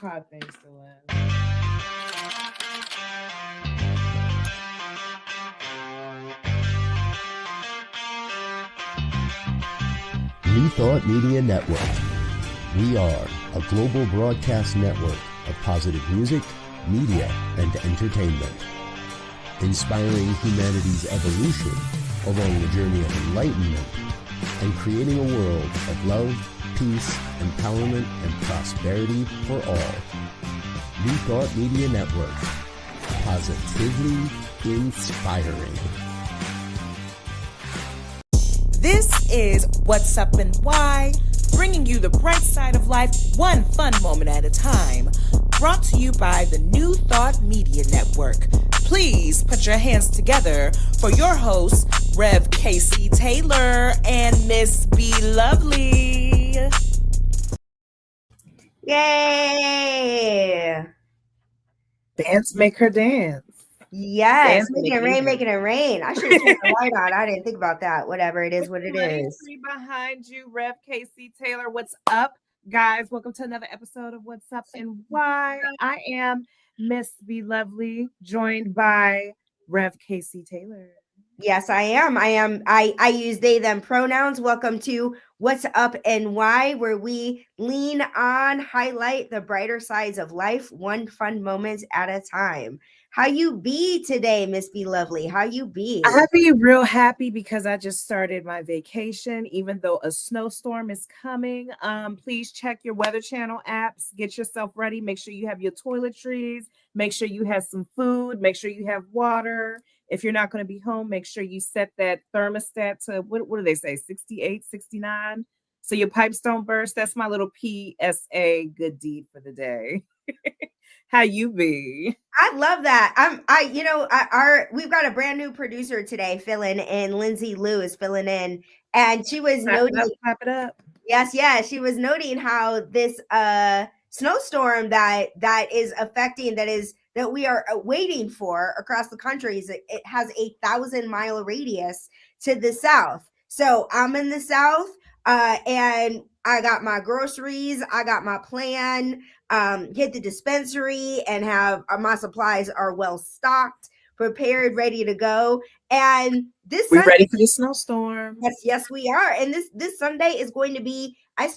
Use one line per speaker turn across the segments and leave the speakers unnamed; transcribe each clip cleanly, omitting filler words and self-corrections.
Hard things to learn.
New Thought Media Network. We are a global broadcast network of positive music, media, and entertainment, inspiring humanity's evolution along the journey of enlightenment and creating a world of love, peace, empowerment, and prosperity for all. New Thought Media Network. Positively inspiring.
This is What's Up and Why, bringing you the bright side of life, one fun moment at a time. Brought to you by the New Thought Media Network. Please put your hands together for your hosts, Rev Casey Taylor and Miss B.Lovely.
Yay!
Dance, make her dance.
Yes,
Dance,
making it rain. I should have turned the light on. I didn't think about that. Whatever it is, what it is.
Behind you, Rev Casey Taylor. What's up, guys? Welcome to another episode of What's Up and Why. I am Miss B.Lovely, joined by Rev Casey Taylor.
Yes, I am. I use they, them pronouns. Welcome to What's Up and Why, where we lean on, highlight the brighter sides of life, one fun moment at a time. How you be today, Miss B.Lovely? How you be?
I be real happy because I just started my vacation, even though a snowstorm is coming. Please check your Weather Channel apps. Get yourself ready. Make sure you have your toiletries. Make sure you have some food. Make sure you have water. If you're not going to be home, make sure you set that thermostat to, what do they say, 68, 69? So your pipes don't burst. That's my little PSA good deed for the day. How you be?
I love that. We've got a brand new producer today filling in. Lindsay Lou is filling in, and she was noting.
Clap it up.
Yes, she was noting how this snowstorm that is affecting that we are waiting for across the country is it has a 1,000-mile radius to the south. So I'm in the south, and I got my groceries, I got my plan. Hit the dispensary and have my supplies are well stocked, prepared, ready to go. And
we're ready for the snowstorm.
Yes, we are. And this Sunday is going to be. I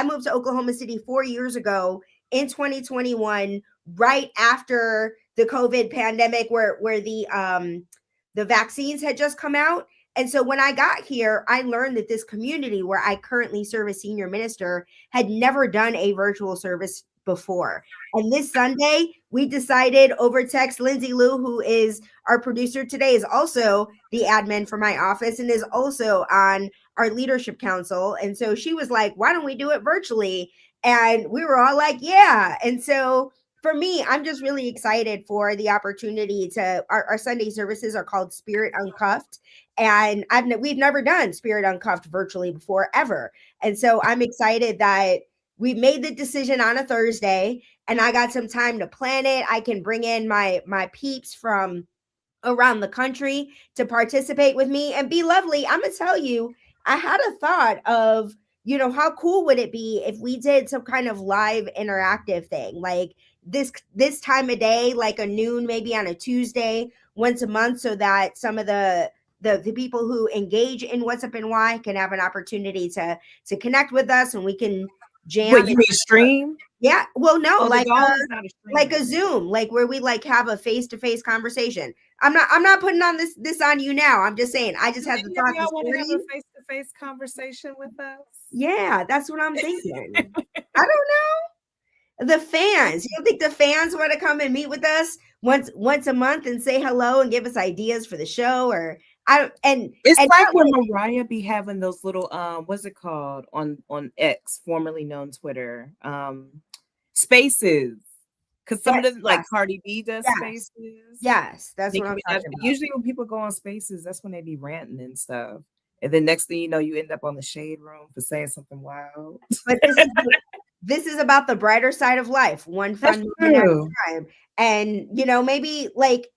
moved to Oklahoma City 4 years ago in 2021, right after the COVID pandemic, where the vaccines had just come out. And so when I got here, I learned that this community where I currently serve as senior minister had never done a virtual service before. And this Sunday, we decided over text, Lindsay Lou, who is our producer today, is also the admin for my office and is also on our leadership council. And so she was like, why don't we do it virtually? And we were all like, yeah. And so for me, I'm just really excited for the opportunity to, our Sunday services are called Spirit Uncuffed. And we've never done Spirit Uncuffed virtually before, ever. And so I'm excited that we made the decision on a Thursday and I got some time to plan it. I can bring in my peeps from around the country to participate with me and B.Lovely. I'm going to tell you, I had a thought of, how cool would it be if we did some kind of live interactive thing, like this time of day, like a noon, maybe on a Tuesday, once a month, so that some of the people who engage in What's Up and Why can have an opportunity to connect with us and we can jam.
What, you mean stream?
Yeah. Well, no, like a Zoom, like where we like have a face-to-face conversation. I'm not putting on this on you now. I'm just saying, I just had the thought.
Y'all want to have a face-to-face conversation with us?
Yeah, that's what I'm thinking. I don't know. The fans, you don't think the fans want to come and meet with us once a month and say hello and give us ideas for the show? Or
it's like when Mariah be having those little what's it called on X, formerly known Twitter, spaces, because some of the like Cardi B does spaces.
Yes, that's what I'm talking about.
Usually when people go on spaces, that's when they be ranting and stuff, and then next thing you know, you end up on the shade room for saying something wild.
But this is about the brighter side of life, one fun moment at a time. And, maybe like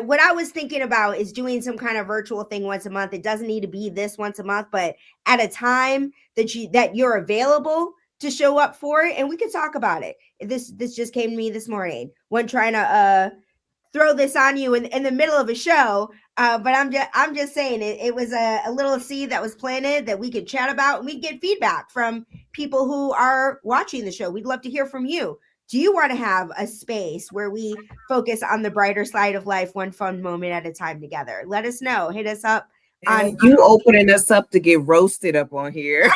what I was thinking about is doing some kind of virtual thing once a month. It doesn't need to be this once a month, but at a time that you're available to show up for it, and we could talk about it. This just came to me this morning. One trying to throw this on you in the middle of a show. But I'm just saying it was a little seed that was planted that we could chat about, and we get feedback from people who are watching the show. We'd love to hear from you. Do you want to have a space where we focus on the brighter side of life, one fun moment at a time together? Let us know. Hit us up on.
And you opening us up to get roasted up on here.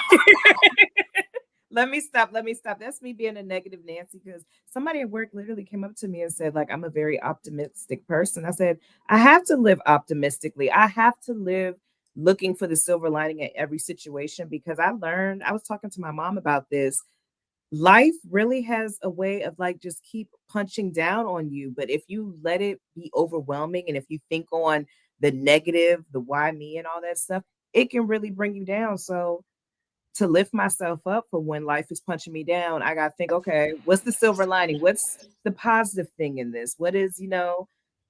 Let me stop. Let me stop. That's me being a negative Nancy, because somebody at work literally came up to me and said, like, I'm a very optimistic person. I said, I have to live optimistically. I have to live looking for the silver lining at every situation, because I learned, I was talking to my mom about this. Life really has a way of like just keep punching down on you. But if you let it be overwhelming, and if you think on the negative, the why me and all that stuff, it can really bring you down. So to lift myself up for when life is punching me down, I got to think, okay, what's the silver lining? What's the positive thing in this? What is,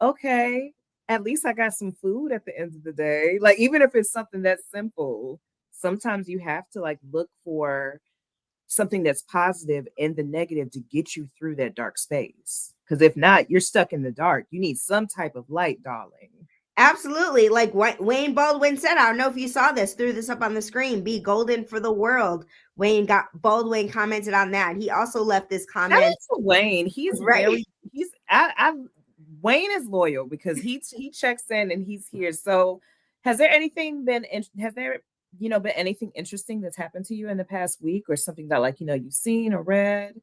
okay, at least I got some food at the end of the day. Like, even if it's something that's simple, sometimes you have to like look for something that's positive in the negative to get you through that dark space. Because if not, you're stuck in the dark. You need some type of light, darling.
Absolutely. Like Wayne Baldwin said, I don't know if you saw this, threw this up on the screen, be golden for the world. Baldwin commented on that. He also left this
Shout out
comment.
to Wayne. He's
Right.
very I Wayne is loyal because he checks in and he's here. So has there been anything interesting that's happened to you in the past week, or something that like you've seen or read?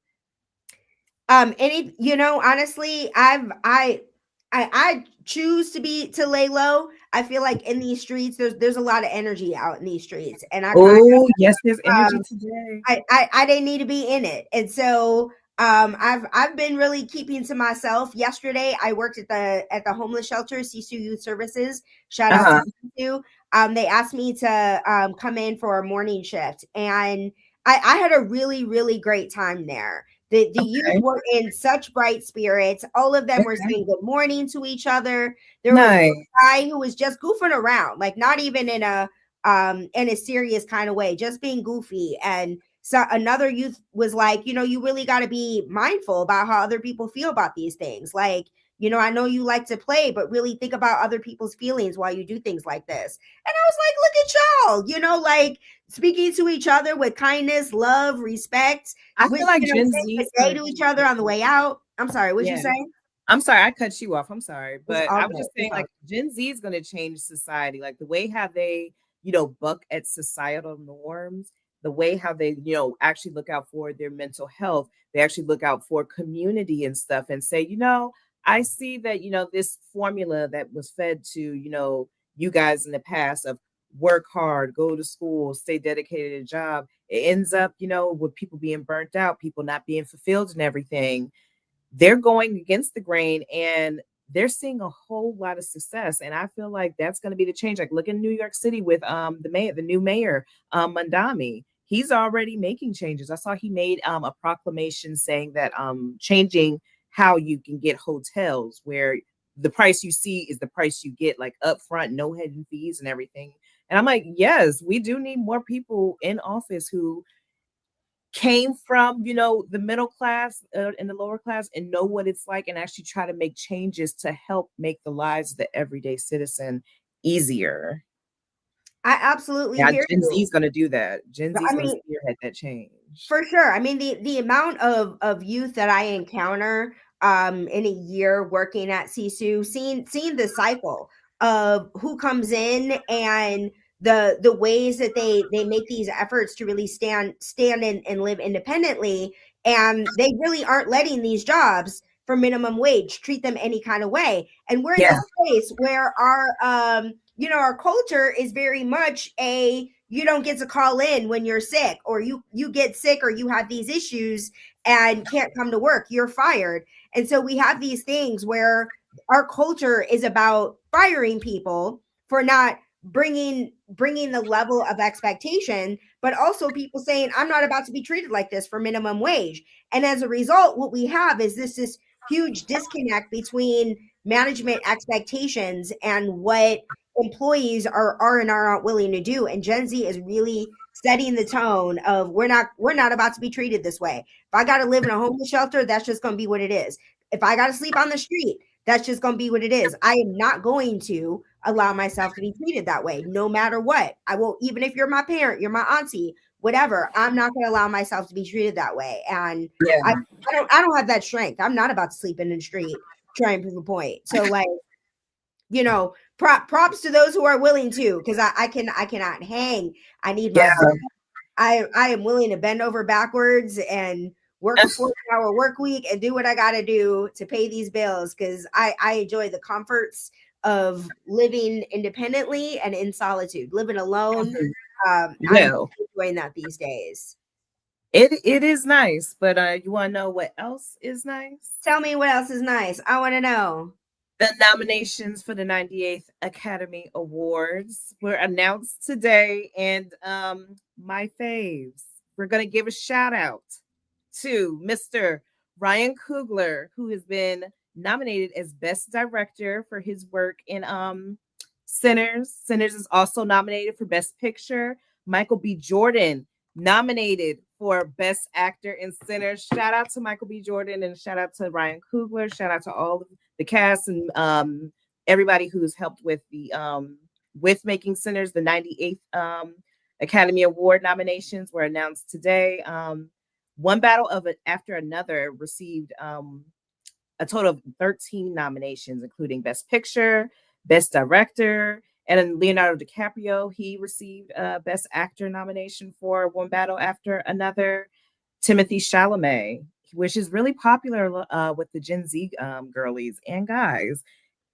Honestly, I choose to lay low. I feel like in these streets, there's a lot of energy out in these streets, and I kind
Oh, yes, there's
of
energy today.
I didn't need to be in it. And so I've been really keeping to myself. Yesterday I worked at the homeless shelter, CSU Youth Services. Shout out
Uh-huh.
to CSU. They asked me to come in for a morning shift, and I had a really, really great time there. The youth
Okay.
were in such bright spirits. All of them were
Okay.
saying good morning to each other. There was
Nice.
one guy who was just goofing around, like not even in a serious kind of way, just being goofy. And so another youth was like, you really got to be mindful about how other people feel about these things. Like, I know you like to play, but really think about other people's feelings while you do things like this. And I was like, look at y'all, like speaking to each other with kindness, love, respect,
I
with,
feel like Gen
saying
Z
good
is
day
gonna
to each
change
other
this
on the
a
way
lot.
out. I'm sorry, what you
Yeah.
say?
I'm sorry, I cut you off. I'm sorry.
It's
But
all
I was
good.
just saying,
It's all
like, Gen Z is going to change society. Like, the way how they, buck at societal norms, the way how they, actually look out for their mental health. They actually look out for community and stuff and say, I see that, this formula that was fed to, you guys in the past of work hard, go to school, stay dedicated to a job. It ends up, with people being burnt out, people not being fulfilled and everything. They're going against the grain, and they're seeing a whole lot of success. And I feel like that's going to be the change. Like, look in New York City with the new mayor, Mandami. He's already making changes. I saw he made a proclamation saying that changing how you can get hotels, where the price you see is the price you get, like upfront, no hidden fees and everything. And I'm like, yes, we do need more people in office who came from the middle class and the lower class, and know what it's like, and actually try to make changes to help make the lives of the everyday citizen easier.
I absolutely
Yeah,
hear
Gen Z
you.
is going to do that. Gen Z is
I
going to
mean,
spearhead that change.
for sure. I mean, the amount of youth that I encounter in a year working at Sisu, seeing the cycle of who comes in and the ways that they make these efforts to really stand and live independently, and they really aren't letting these jobs for minimum wage treat them any kind of way. And we're in
Yeah.
this place where our culture is very much a, you don't get to call in when you're sick, or you get sick, or you have these issues and can't come to work, you're fired. And so we have these things where our culture is about firing people for not bringing the level of expectation, but also people saying, I'm not about to be treated like this for minimum wage. And as a result, what we have is this huge disconnect between management expectations and what employees are and are not willing to do. And Gen Z is really setting the tone of we're not about to be treated this way. If I got to live in a homeless shelter, that's just going to be what it is. If I got to sleep on the street, that's just going to be what it is. I am not going to allow myself to be treated that way, no matter what. I will, even if you're my parent, you're my auntie, whatever. I'm not going to allow myself to be treated that way. And I,
Yeah.
I don't have that strength. I'm not about to sleep in the street trying to prove a point. So like, props to those who are willing to, because I cannot hang. I need my
Yeah.
breath. I am willing to bend over backwards and work a 40-hour work week and do what I got to do to pay these bills, because I enjoy the comforts of living independently and in solitude. Living alone, I'm
No.
enjoying that these days.
It is nice, but you want to know what else is nice?
Tell me what else is nice. I want to know.
The nominations for the 98th Academy Awards were announced today, and my faves. We're going to give a shout out to Mr. Ryan Coogler, who has been nominated as Best Director for his work in Sinners. Sinners is also nominated for Best Picture. Michael B. Jordan nominated for Best Actor in Sinners. Shout out to Michael B. Jordan and shout out to Ryan Coogler. Shout out to all the cast and everybody who's helped with the with making Sinners. The 98th Academy Award nominations were announced today. One Battle of It After Another received a total of 13 nominations, including Best Picture, Best Director, and then Leonardo DiCaprio, he received a Best Actor nomination for One Battle After Another. Timothy Chalamet, which is really popular with the Gen Z girlies and guys,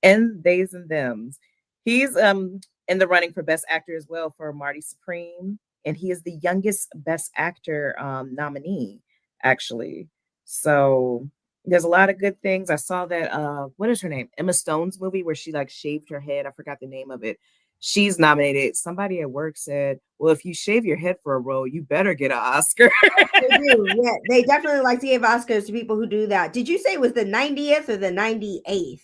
and theys and thems. He's in the running for Best Actor as well for Marty Supreme, and he is the youngest Best Actor nominee, actually. So there's a lot of good things. I saw that what is her name? Emma Stone's movie where she like shaved her head. I forgot the name of it. She's nominated. Somebody at work said, "Well, if you shave your head for a role, you better get an Oscar."
They do. Yeah, they definitely like to give Oscars to people who do that. Did you say it was the 90th or the 98th?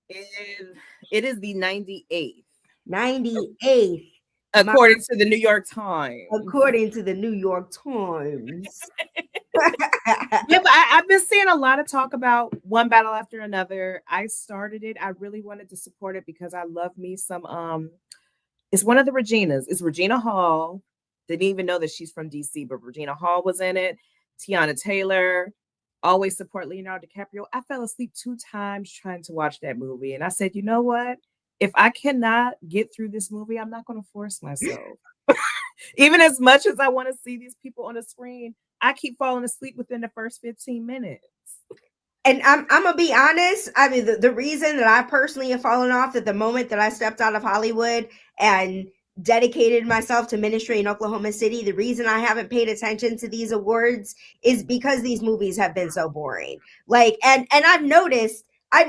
It is the 98th,
98th.
according to the New York Times.
According to the New York Times.
Yeah, but I've been seeing a lot of talk about One Battle After Another. I started it. I really wanted to support it because I love me some it's one of the Reginas. It's Regina Hall. Didn't even know that she's from DC, but Regina Hall was in it. Tiana Taylor. Always support Leonardo DiCaprio. I fell asleep 2 times trying to watch that movie. And I said, you know what? If I cannot get through this movie, I'm not going to force myself. Even as much as I want to see these people on the screen, I keep falling asleep within the first 15 minutes.
And I'm gonna be honest. I mean, the reason that I personally have fallen off at the moment that I stepped out of Hollywood and dedicated myself to ministry in Oklahoma City, the reason I haven't paid attention to these awards is because these movies have been so boring. Like, and I've noticed a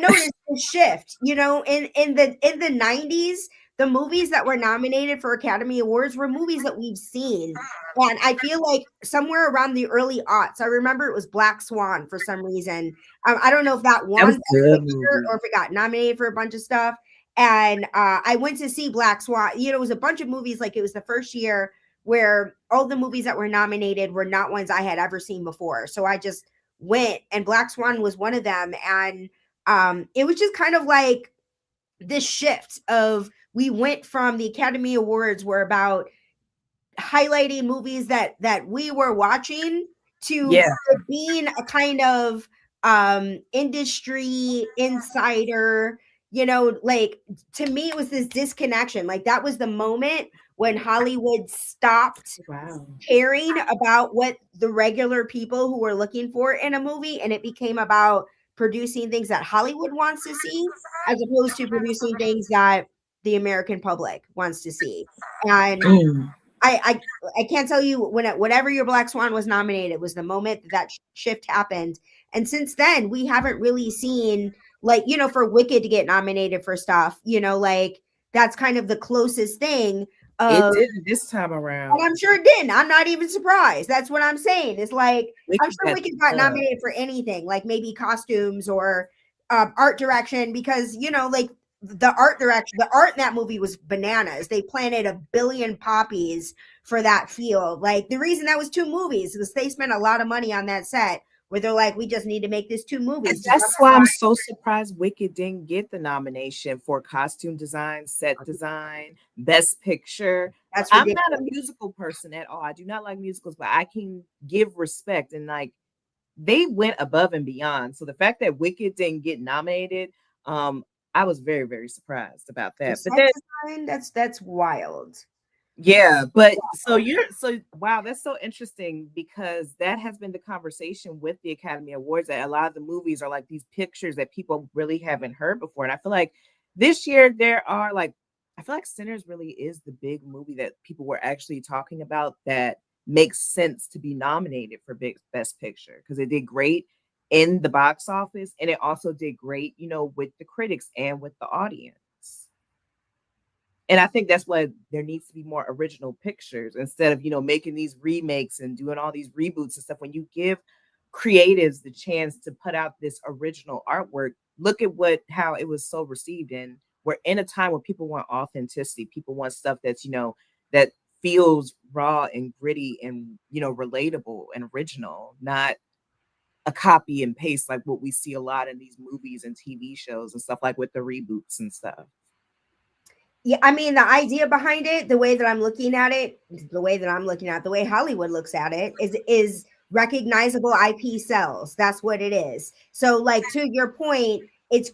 shift. In the 90s, the movies that were nominated for Academy Awards were movies that we've seen. And I feel like somewhere around the early aughts, I remember it was Black Swan for some reason. I don't know if that won Best Picture or if it got nominated for a bunch of stuff. And I went to see Black Swan. It was a bunch of movies. Like, it was the first year where all the movies that were nominated were not ones I had ever seen before. So I just went, and Black Swan was one of them. And it was just kind of like this shift of, we went from the Academy Awards were about highlighting movies that we were watching to being a kind of industry insider. Like, to me, it was this disconnection. Like, that was the moment when Hollywood stopped caring about what the regular people who were looking for in a movie, and it became about producing things that Hollywood wants to see, as opposed to producing things that the American public wants to see. And I can't tell you, whenever your Black Swan was nominated, it was the moment that shift happened. And since then, we haven't really seen, like, for Wicked to get nominated for stuff, like, that's kind of the closest thing.
It did this time around.
And I'm sure it didn't. I'm not even surprised. That's what I'm saying. It's like, I'm sure Wicked got nominated for anything, like maybe costumes or art direction, because, like, the art direction, the art in that movie was bananas. They planted 1 billion poppies for that field. Like the reason that was 2 movies was they spent a lot of money on that set where they're like, we just need to make this 2 movies
And
to
that's why
justify.
I'm so surprised Wicked didn't get the nomination for costume design, set design, best picture.
That's
I'm
ridiculous.
not a musical person at all. I do not like musicals, but I can give respect, and like they went above and beyond. So the fact that Wicked didn't get nominated, um, I was very, very surprised about
For
that. But
set
then
design, that's wild.
yeah, but so wow, that's so interesting because that has been the conversation with the Academy Awards that a lot of the movies are like these pictures that people really haven't heard before. And I feel like this year there are like I feel like Sinners really is the big movie that people were actually talking about that makes sense to be nominated for big best picture because it did great in the box office and it also did great, with the critics and with the audience. And I think that's why there needs to be more original pictures instead of, making these remakes and doing all these reboots and stuff. When you give creatives the chance to put out this original artwork, look at how it was so received. And we're in a time where people want authenticity. People want stuff that's, that feels raw and gritty and, relatable and original, not a copy and paste like what we see a lot in these movies and TV shows and stuff like with the reboots and stuff.
Yeah, I mean, the idea behind it, the way that I'm looking at it, the way Hollywood looks at it is recognizable IP sells. That's what it is. So, like to your point, it's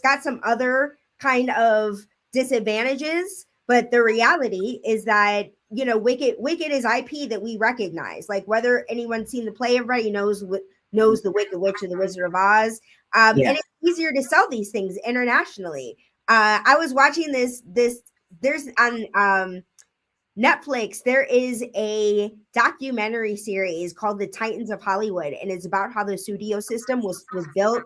got some other kind of disadvantages, but the reality is that Wicked is IP that we recognize. Like whether anyone's seen the play, everybody knows the Wicked Witch of the Wizard of Oz.
Yeah.
And it's easier to sell these things internationally. I was watching this there's on Netflix, there is a documentary series called The Titans of Hollywood, and it's about how the studio system was built.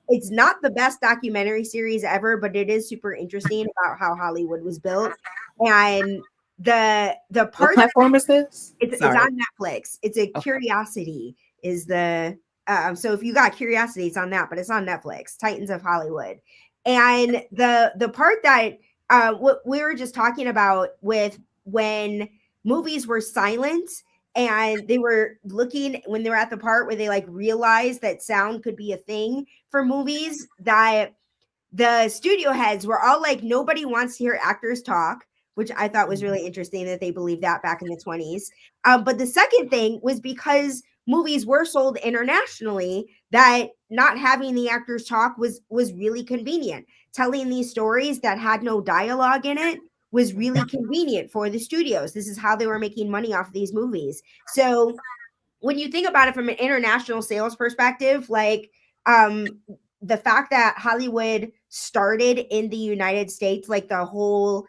It's not the best documentary series ever, but it is super interesting about how Hollywood was built. And the
What
part
platform is this?
it's
Sorry.
on Netflix. It's a
Okay.
Curiosity is the so if you got Curiosity, it's on that, but it's on Netflix. Titans of Hollywood, and the part that what we were just talking about with when movies were silent and they were looking when they were at the part where they like realized that sound could be a thing for movies that the studio heads were all like, nobody wants to hear actors talk, which I thought was really interesting that they believed that back in the 20s. But the second thing was because movies were sold internationally, that not having the actors talk was really convenient. Telling these stories that had no dialogue in it was really convenient for the studios. This is how they were making money off of these movies. So when you think about it from an international sales perspective, like the fact that Hollywood started in the United States, like the whole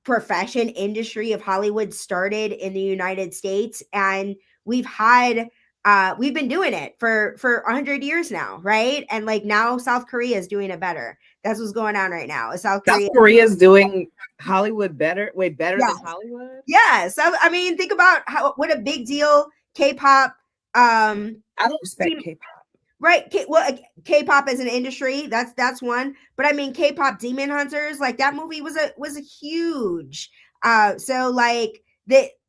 profession industry of Hollywood started in the United States, and we've been doing it for 100 years now, right? And like now South Korea is doing it better. That's what's going on right now. South
South
Korea.
Korea's doing Hollywood better, way better than
Yes.
Hollywood.
Yeah. So I mean, think about what a big deal K-pop
I don't respect K-pop.
right. K-pop as an industry, that's one. But I mean, K-pop Demon Hunters, like that movie was a huge. So like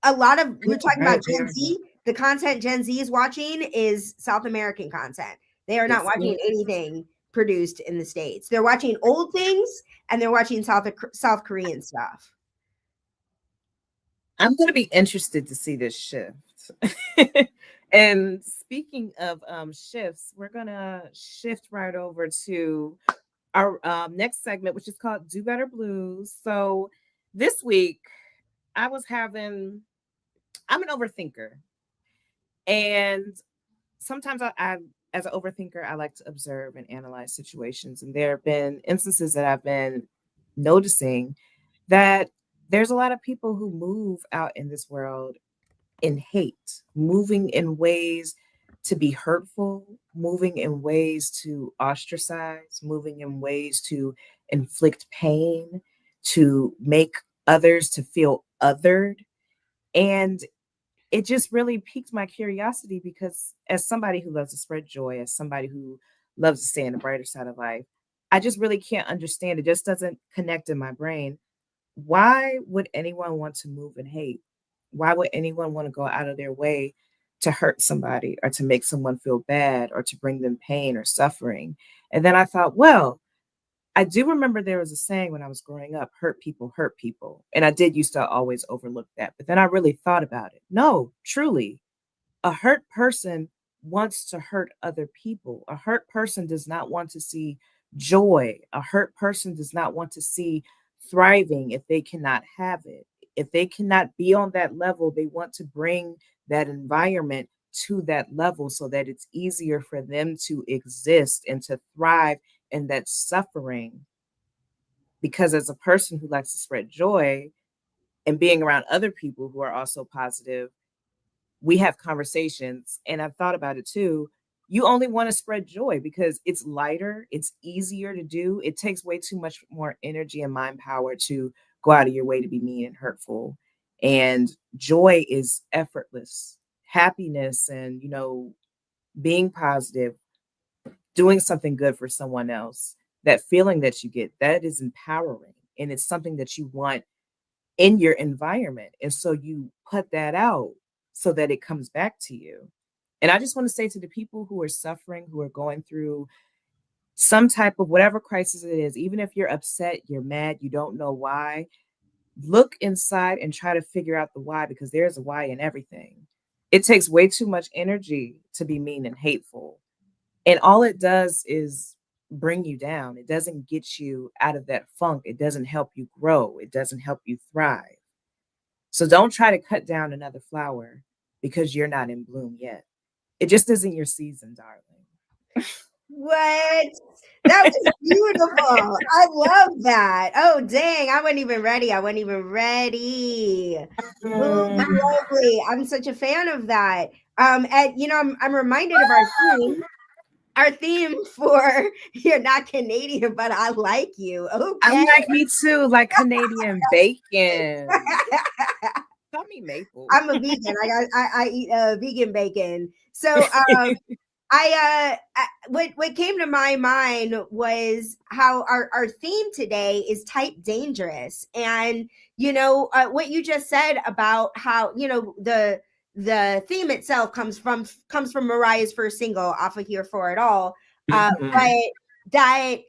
a lot of we're talking
Right,
about Gen Z. The content Gen Z is watching is South American content. They are not
It's
watching anything produced in the States. They're watching old things and they're watching South Korean stuff.
I'm going to be interested to see this shift. And speaking of shifts, we're going to shift right over to our next segment, which is called Do Better Blues. So this week, I was having, I'm an overthinker. And sometimes as an overthinker, I like to observe and analyze situations. And there have been instances that I've been noticing that there's a lot of people who move out in this world in hate, moving in ways to be hurtful, moving in ways to ostracize, moving in ways to inflict pain, to make others to feel othered. And it just really piqued my curiosity because as somebody who loves to spread joy, as somebody who loves to stay on the brighter side of life, I just really can't understand. It just doesn't connect in my brain. Why would anyone want to move in hate? Why would anyone want to go out of their way to hurt somebody or to make someone feel bad or to bring them pain or suffering? And then I thought, well, I do remember there was a saying when I was growing up, hurt people hurt people. And I did used to always overlook that. But then I really thought about it. No, truly, a hurt person wants to hurt other people. A hurt person does not want to see joy. A hurt person does not want to see thriving if they cannot have it. If they cannot be on that level, they want to bring that environment to that level so that it's easier for them to exist and to thrive in that suffering. Because as a person who likes to spread joy and being around other people who are also positive, we have conversations, and I've thought about it too. You only want to spread joy because it's lighter, it's easier to do. It takes way too much more energy and mind power to go out of your way to be mean and hurtful. And joy is effortless. Happiness and, being positive, doing something good for someone else, that feeling that you get, that is empowering. And it's something that you want in your environment. And so you put that out so that it comes back to you. And I just want to say to the people who are suffering, who are going through some type of whatever crisis it is, even if you're upset, you're mad, you don't know why, look inside and try to figure out the why because there's a why in everything. It takes way too much energy to be mean and hateful. And all it does is bring you down. It doesn't get you out of that funk. It doesn't help you grow. It doesn't help you thrive. So don't try to cut down another flower because you're not in bloom yet. It just isn't your season, darling.
What? That was beautiful. I love that. Oh, dang. I wasn't even ready. I wasn't even ready. Oh,
Mm.
lovely. I'm such a fan of that. And I'm reminded of our theme. Our theme for you're not Canadian, but I like you.
I'm
Okay.
like me too, like Canadian bacon. Call me Maple.
I'm a vegan. I eat vegan bacon. So what came to my mind was how our theme today is type dangerous, and what you just said about how the theme itself comes from Mariah's first single off of Here for It All,
Mhm.
but that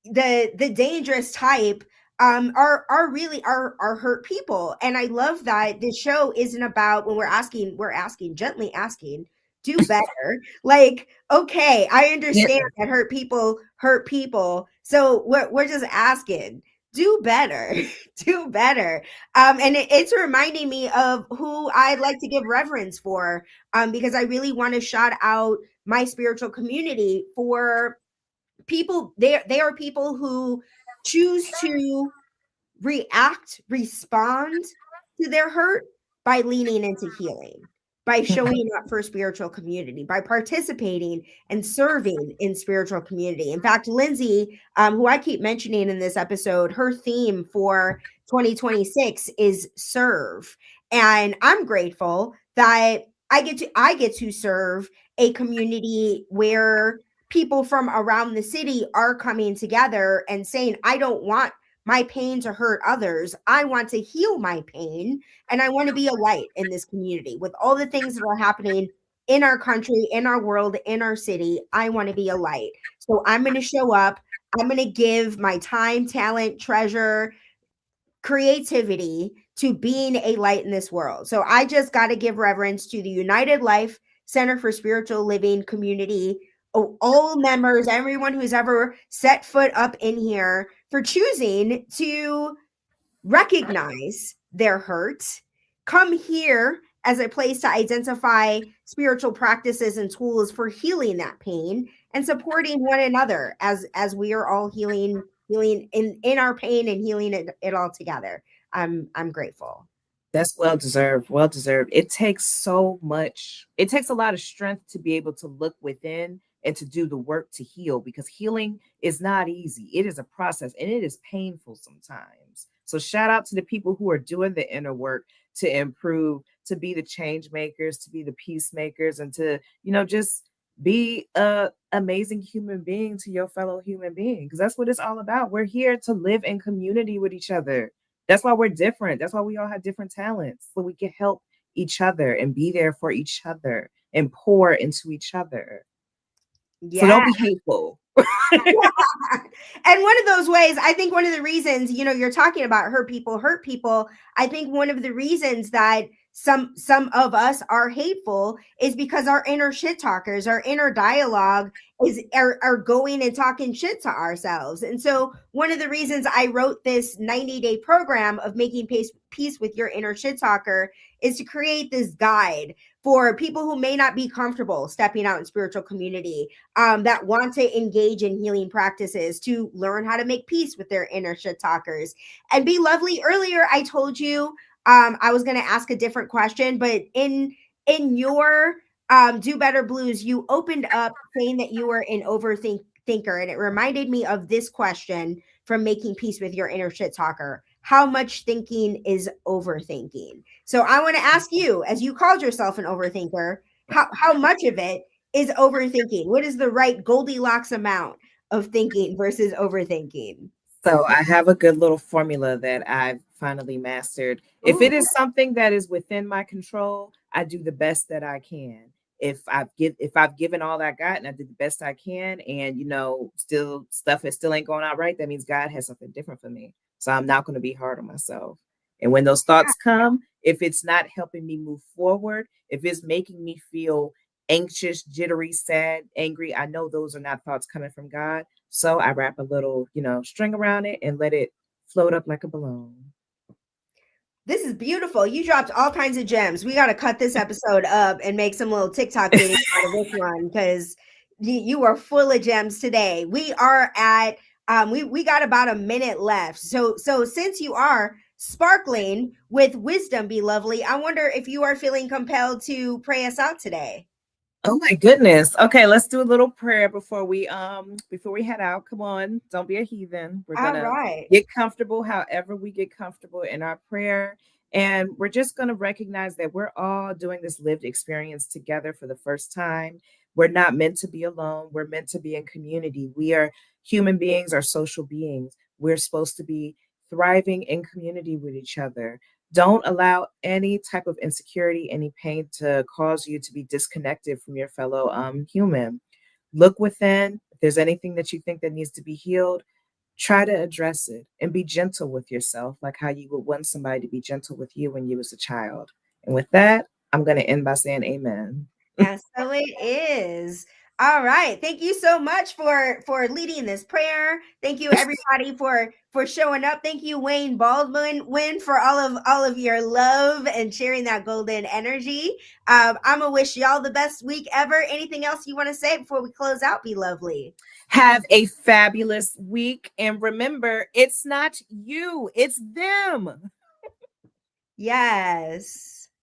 the dangerous type are really are hurt people. And I love that this show isn't about when we're asking gently asking, do better. Like, okay, I understand
Yeah.
that hurt people, so we're just asking, do better. Do better. And it's reminding me of who I'd like to give reverence for, because I really want to shout out my spiritual community for people. They are people who choose to respond to their hurt by leaning into healing, by showing up for spiritual community, by participating and serving in spiritual community. In fact, Lindsay, who I keep mentioning in this episode, her theme for 2026 is serve. And I'm grateful that I get to serve a community where people from around the city are coming together and saying, I don't want my pain to hurt others. I want to heal my pain, and I want to be a light in this community with all the things that are happening in our country, in our world, in our city. I want to be a light. So I'm going to show up. I'm going to give my time, talent, treasure, creativity to being a light in this world. So I just got to give reverence to the United Life Center for Spiritual Living community, all members, everyone who's ever set foot up in here, for choosing to recognize their hurt, come here as a place to identify spiritual practices and tools for healing that pain and supporting one another as we are all healing in our pain and healing it all together. I'm grateful.
That's well deserved. Well deserved. It takes a lot of strength to be able to look within and to do the work to heal because healing is not easy. It is a process and it is painful sometimes. So shout out to the people who are doing the inner work to improve, to be the change makers, to be the peacemakers, and to, just Be a amazing human being to your fellow human being, because that's what it's all about. We're here to live in community with each other. That's why we're different. That's why we all have different talents, so we can help each other and be there for each other and pour into each other. So
Yeah.
don't be hateful.
And one of those ways, I think one of the reasons, you're talking about hurt people. I think one of the reasons that some of us are hateful is because our inner shit talkers, our inner dialogue are going and talking shit to ourselves. And so one of the reasons I wrote this 90-day program of making peace with your inner shit talker is to create this guide for people who may not be comfortable stepping out in spiritual community, that want to engage in healing practices to learn how to make peace with their inner shit talkers. And B.Lovely, earlier I told you I was going to ask a different question, but in your Do Better Blues, you opened up saying that you were an overthinker, and it reminded me of this question from Making Peace with Your Inner Shit Talker. How much thinking is overthinking? So I want to ask you, as you called yourself an overthinker, how much of it is overthinking? What is the right Goldilocks amount of thinking versus overthinking?
So I have a good little formula that I've finally mastered. If
Ooh,
it is something that is within my control, I do the best that I can. If I've given all I got and I did the best I can, and still stuff is still ain't going out right, that means God has something different for me. So I'm not going to be hard on myself. And when those thoughts come, if it's not helping me move forward, if it's making me feel anxious, jittery, sad, angry, I know those are not thoughts coming from God. So I wrap a little, string around it and let it float up like a balloon.
this is beautiful. You dropped all kinds of gems. We got to cut this episode up and make some little TikTok videos out of this one, because you are full of gems today. We are at we got about a minute left. So since you are sparkling with wisdom, B.Lovely, I wonder if you are feeling compelled to pray us out today.
Oh my goodness. Okay, let's do a little prayer before we head out. Come on, don't be a heathen. We're
All
gonna
right.
get comfortable however we get comfortable in our prayer. And we're just gonna recognize that we're all doing this lived experience together for the first time. We're not meant to be alone. We're meant to be in community. We are human beings, are social beings. We're supposed to be thriving in community with each other. Don't allow any type of insecurity, any pain to cause you to be disconnected from your fellow human. Look within. If there's anything that you think that needs to be healed, try to address it and be gentle with yourself, like how you would want somebody to be gentle with you when you was a child. And with that, I'm going to end by saying amen.
And so it is. All right. Thank you so much for leading this prayer. Thank you everybody for showing up. Thank you Wayne Baldwin for all of your love and sharing that golden energy. I'm gonna wish y'all the best week ever. Anything else you want to say before we close out? B.Lovely.
Have a fabulous week. And remember, it's not you, it's them.
Yes.